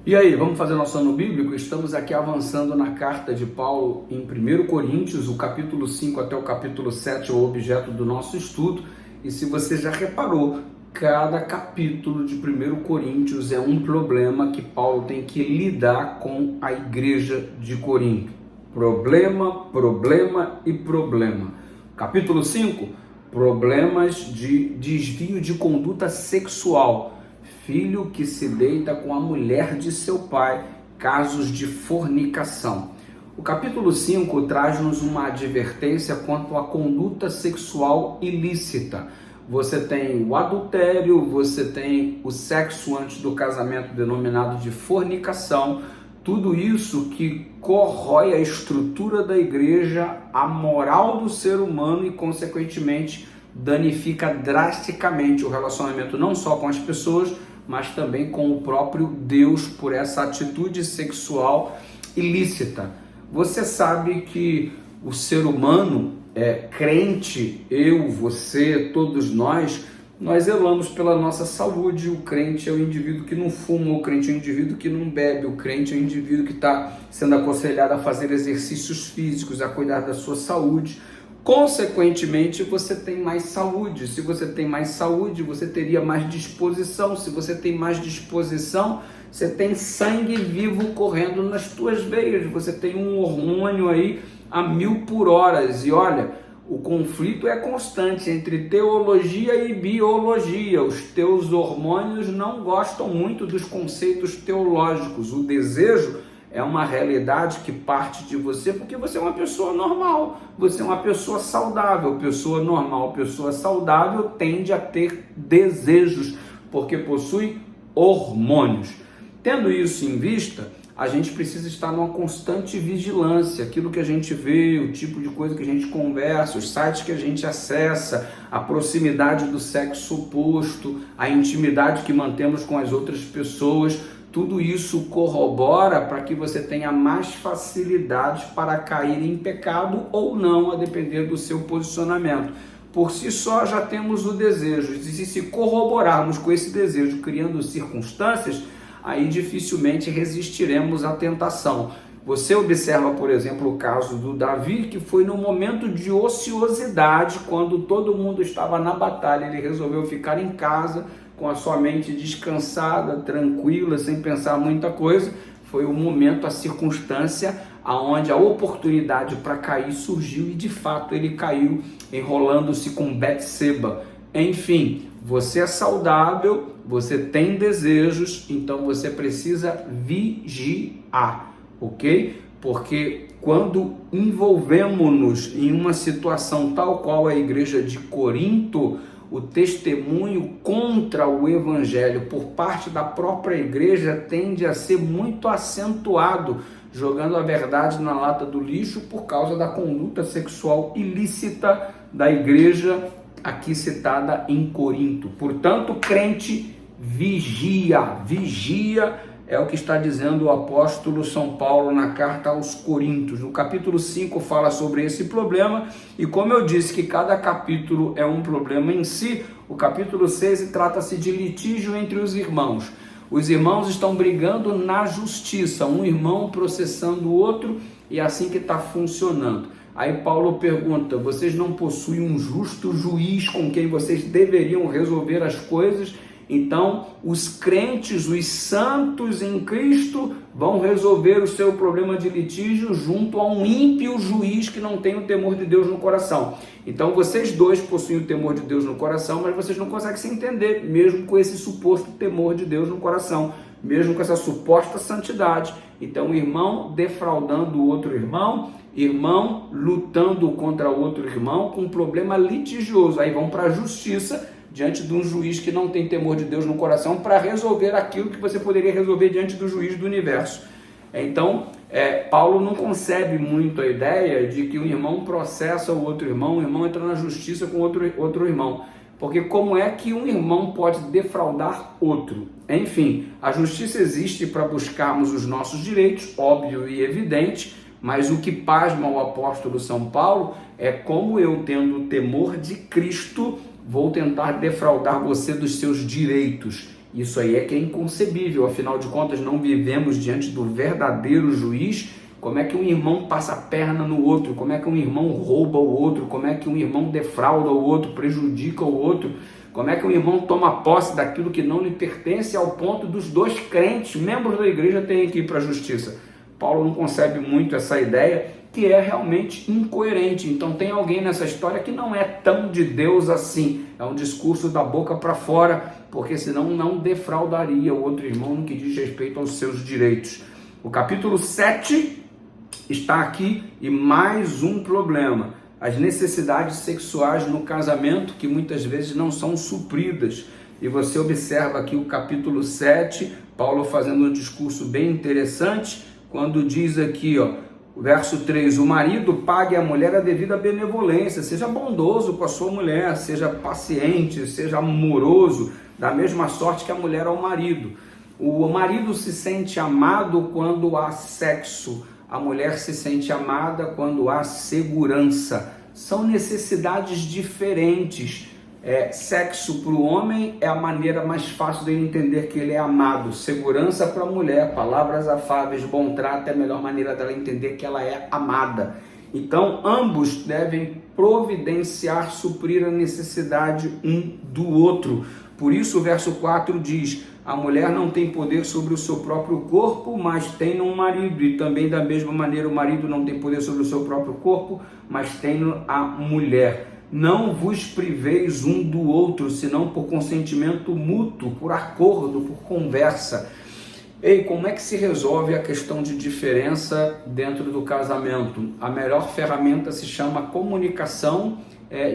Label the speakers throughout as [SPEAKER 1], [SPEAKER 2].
[SPEAKER 1] E aí, vamos fazer nosso ano bíblico? Estamos aqui avançando na carta de Paulo em 1 Coríntios, o capítulo 5 até o capítulo 7 é o objeto do nosso estudo. E se você já reparou, cada capítulo de 1 Coríntios é um problema que Paulo tem que lidar com a igreja de Corinto. Problema, problema e problema. Capítulo 5, problemas de desvio de conduta sexual. Filho que se deita com a mulher de seu pai, casos de fornicação. O capítulo 5 traz-nos uma advertência quanto à conduta sexual ilícita. Você tem o adultério, você tem o sexo antes do casamento, denominado de fornicação. Tudo isso que corrói a estrutura da igreja, a moral do ser humano e, consequentemente, danifica drasticamente o relacionamento não só com as pessoas, mas também com o próprio Deus por essa atitude sexual ilícita. Você sabe que o ser humano, crente, eu, você, todos nós zelamos pela nossa saúde. O crente é o indivíduo que não fuma, o crente é o indivíduo que não bebe, o crente é o indivíduo que está sendo aconselhado a fazer exercícios físicos, a cuidar da sua saúde. Consequentemente, você tem mais saúde. Se você tem mais saúde, você teria mais disposição. Se você tem mais disposição, você tem sangue vivo correndo nas tuas veias. Você tem um hormônio aí a 1000 por hora. E olha, o conflito é constante entre teologia e biologia. Os teus hormônios não gostam muito dos conceitos teológicos. O desejo é uma realidade que parte de você porque você é uma pessoa normal, você é uma pessoa saudável. Pessoa normal, pessoa saudável tende a ter desejos porque possui hormônios. Tendo isso em vista, a gente precisa estar numa constante vigilância. Aquilo que a gente vê, o tipo de coisa que a gente conversa, os sites que a gente acessa, a proximidade do sexo oposto, a intimidade que mantemos com as outras pessoas, tudo isso corrobora para que você tenha mais facilidade para cair em pecado ou não, a depender do seu posicionamento. Por si só já temos o desejo, e se corroborarmos com esse desejo, criando circunstâncias, aí dificilmente resistiremos à tentação. Você observa, por exemplo, o caso do Davi, que foi no momento de ociosidade, quando todo mundo estava na batalha, ele resolveu ficar em casa, com a sua mente descansada, tranquila, sem pensar muita coisa. Foi o momento, a circunstância, aonde a oportunidade para cair surgiu e de fato ele caiu, enrolando-se com Betseba. Enfim, você é saudável, você tem desejos, então você precisa vigiar, ok? Porque quando envolvemos-nos em uma situação tal qual a igreja de Corinto, o testemunho contra o evangelho por parte da própria igreja tende a ser muito acentuado, jogando a verdade na lata do lixo por causa da conduta sexual ilícita da igreja aqui citada em Corinto. Portanto, crente, vigia é o que está dizendo o apóstolo São Paulo na carta aos Coríntios. No capítulo 5 fala sobre esse problema, e como eu disse que cada capítulo é um problema em si, o capítulo 6 trata-se de litígio entre os irmãos. Os irmãos estão brigando na justiça, um irmão processando o outro, e é assim que está funcionando. Aí Paulo pergunta: vocês não possuem um justo juiz com quem vocês deveriam resolver as coisas? Então, os crentes, os santos em Cristo, vão resolver o seu problema de litígio junto a um ímpio juiz que não tem o temor de Deus no coração. Então, vocês dois possuem o temor de Deus no coração, mas vocês não conseguem se entender, mesmo com esse suposto temor de Deus no coração, mesmo com essa suposta santidade. Então, irmão defraudando o outro irmão, irmão lutando contra outro irmão com um problema litigioso. Aí vão para a justiça, diante de um juiz que não tem temor de Deus no coração, para resolver aquilo que você poderia resolver diante do juiz do universo. Então, Paulo não concebe muito a ideia de que um irmão processa o outro irmão entra na justiça com outro irmão. Porque como é que um irmão pode defraudar outro? Enfim, a justiça existe para buscarmos os nossos direitos, óbvio e evidente, mas o que pasma o apóstolo São Paulo é como eu, tendo o temor de Cristo, vou tentar defraudar você dos seus direitos. Isso aí é que é inconcebível, afinal de contas não vivemos diante do verdadeiro juiz. Como é que um irmão passa a perna no outro? Como é que um irmão rouba o outro? Como é que um irmão defrauda o outro, prejudica o outro? Como é que um irmão toma posse daquilo que não lhe pertence ao ponto dos dois crentes, membros da igreja, terem que ir para a justiça? Paulo não concebe muito essa ideia, que é realmente incoerente. Então tem alguém nessa história que não é tão de Deus assim. É um discurso da boca para fora, porque senão não defraudaria o outro irmão no que diz respeito aos seus direitos. O capítulo 7 está aqui e mais um problema. As necessidades sexuais no casamento que muitas vezes não são supridas. E você observa aqui o capítulo 7, Paulo fazendo um discurso bem interessante, quando diz aqui, ó, verso 3, o marido pague à mulher a devida benevolência, seja bondoso com a sua mulher, seja paciente, seja amoroso, da mesma sorte que a mulher ao marido. O marido se sente amado quando há sexo, a mulher se sente amada quando há segurança. São necessidades diferentes. Sexo para o homem é a maneira mais fácil de ele entender que ele é amado. Segurança para a mulher, palavras afáveis, bom trato é a melhor maneira dela entender que ela é amada. Então, ambos devem providenciar, suprir a necessidade um do outro. Por isso o verso 4 diz, a mulher não tem poder sobre o seu próprio corpo, mas tem no marido. E também da mesma maneira o marido não tem poder sobre o seu próprio corpo, mas tem a mulher. Não vos priveis um do outro, senão por consentimento mútuo, por acordo, por conversa. Ei, como é que se resolve a questão de diferença dentro do casamento? A melhor ferramenta se chama comunicação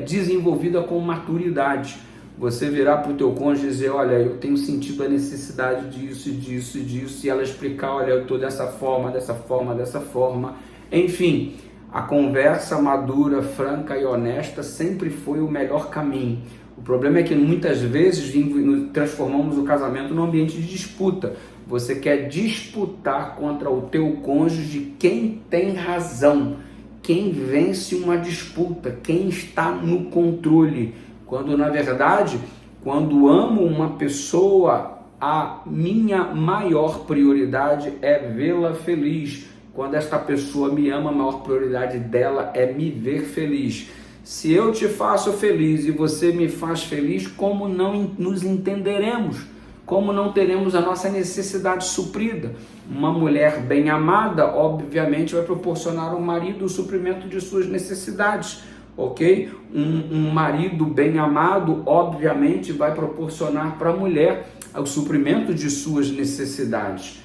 [SPEAKER 1] desenvolvida com maturidade. Você virar para o teu cônjuge e dizer, olha, eu tenho sentido a necessidade disso, disso e disso, e ela explicar, olha, eu estou dessa forma, dessa forma, dessa forma. Enfim, a conversa madura, franca e honesta sempre foi o melhor caminho. O problema é que muitas vezes transformamos o casamento num ambiente de disputa. Você quer disputar contra o teu cônjuge quem tem razão, quem vence uma disputa, quem está no controle. Quando na verdade, quando amo uma pessoa, a minha maior prioridade é vê-la feliz. Quando esta pessoa me ama, a maior prioridade dela é me ver feliz. Se eu te faço feliz e você me faz feliz, como não nos entenderemos? Como não teremos a nossa necessidade suprida? Uma mulher bem amada, obviamente, vai proporcionar ao marido o suprimento de suas necessidades, ok? Um marido bem amado, obviamente, vai proporcionar para a mulher o suprimento de suas necessidades.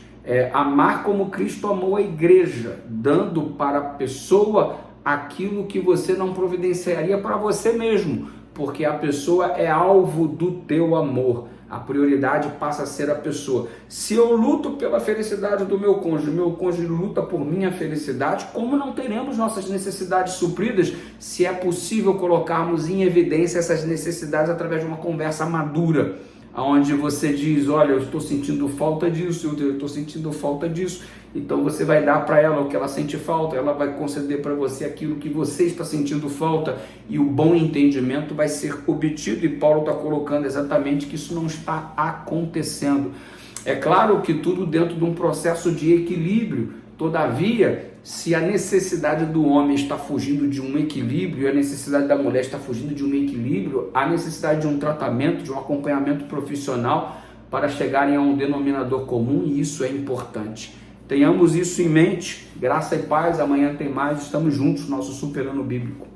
[SPEAKER 1] Amar como Cristo amou a igreja, dando para a pessoa aquilo que você não providenciaria para você mesmo, porque a pessoa é alvo do teu amor. A prioridade passa a ser a pessoa. Se eu luto pela felicidade do meu cônjuge luta por minha felicidade, como não teremos nossas necessidades supridas se é possível colocarmos em evidência essas necessidades através de uma conversa madura? Onde você diz, olha, eu estou sentindo falta disso, eu estou sentindo falta disso, então você vai dar para ela o que ela sente falta, ela vai conceder para você aquilo que você está sentindo falta, e o bom entendimento vai ser obtido, e Paulo está colocando exatamente que isso não está acontecendo. É claro que tudo dentro de um processo de equilíbrio, todavia, se a necessidade do homem está fugindo de um equilíbrio e a necessidade da mulher está fugindo de um equilíbrio, há necessidade de um tratamento, de um acompanhamento profissional para chegarem a um denominador comum, e isso é importante. Tenhamos isso em mente. Graça e paz, amanhã tem mais. Estamos juntos, nosso Super Ano Bíblico.